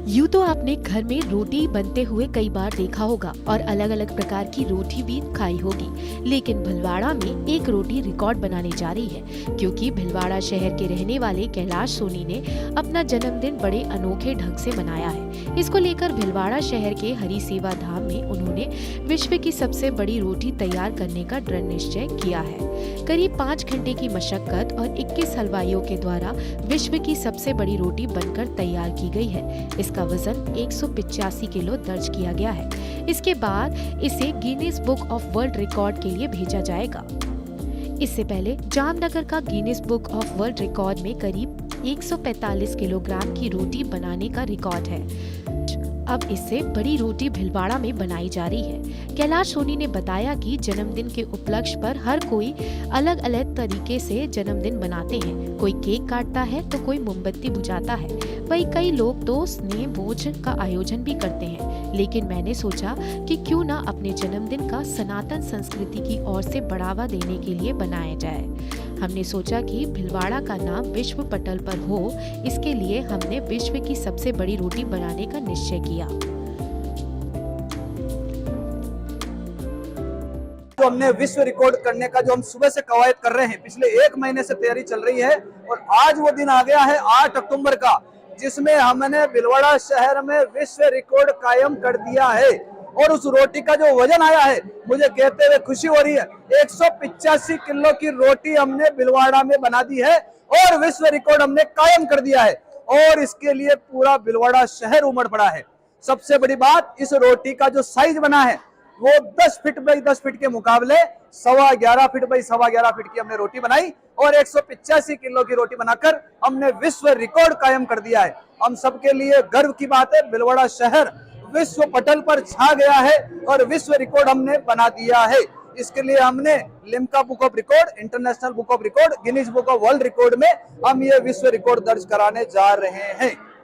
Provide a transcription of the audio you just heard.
यूँ तो आपने घर में रोटी बनते हुए कई बार देखा होगा और अलग अलग प्रकार की रोटी भी खाई होगी, लेकिन भीलवाड़ा में एक रोटी रिकॉर्ड बनाने जा रही है, क्योंकि भीलवाड़ा शहर के रहने वाले कैलाश सोनी ने अपना जन्मदिन बड़े अनोखे ढंग से मनाया है। इसको लेकर भीलवाड़ा शहर के हरि सेवा धाम में उन्होंने विश्व की सबसे बड़ी रोटी तैयार करने का दृढ़ निश्चय किया है। करीब 5 घंटे की मशक्कत और 21 हलवाइयों के द्वारा विश्व की सबसे बड़ी रोटी बनकर तैयार की गई है। इसका वजन 185 किलो दर्ज किया गया है। इसके बाद इसे Guinness book of world record के लिए भेजा जाएगा। इससे पहले जामनगर का Guinness book of world record में करीब 145 किलोग्राम की रोटी बनाने का रिकॉर्ड है। अब इससे बड़ी रोटी भीलवाड़ा में बनाई जा रही है। कैलाश सोनी ने बताया कि जन्मदिन के उपलक्ष्य पर हर कोई अलग अलग तरीके से जन्मदिन मनाते हैं। कोई केक काटता है तो कोई मोमबत्ती बुझाता है, वही कई लोग तो स्नेह भोजन का आयोजन भी करते हैं। लेकिन मैंने सोचा कि क्यों ना अपने जन्मदिन का सनातन संस्कृति की ओर से बढ़ावा देने के लिए बनाया जाए। हमने सोचा कि भीलवाड़ा का नाम विश्व पटल पर हो, इसके लिए हमने विश्व की सबसे बड़ी रोटी बनाने का निश्चय किया। तो हमने विश्व रिकॉर्ड करने का जो हम सुबह से कवायद कर रहे हैं, पिछले 1 महीने से तैयारी चल रही है और आज वो दिन आ गया है 8 अक्टूबर का, जिसमें हमने भीलवाड़ा शहर में विश्व रिकॉर्ड कायम कर दिया है। और उस रोटी का जो वजन आया है, मुझे कहते हुए खुशी हो रही है। 185 किलो की रोटी हमने भीलवाड़ा में बना दी है और विश्व रिकॉर्ड हमने कायम कर दिया है और इसके लिए पूरा भीलवाड़ा शहर उमड़ पड़ा है। सबसे बड़ी बात, इस रोटी का जो साइज बना है वो 10 फीट बाई 10 फीट के मुकाबले 11.25 फीट बाई 11.25 फीट की हमने रोटी बनाई और 185 किलो की रोटी बनाकर हमने विश्व रिकॉर्ड कायम कर दिया है। हम सबके लिए गर्व की बात है, भीलवाड़ा शहर विश्व पटल पर छा गया है और विश्व रिकॉर्ड हमने बना दिया है। इसके लिए हमने Limca book of record, international book of record, Guinness book of world record में हम ये विश्व रिकॉर्ड दर्ज कराने जा रहे हैं।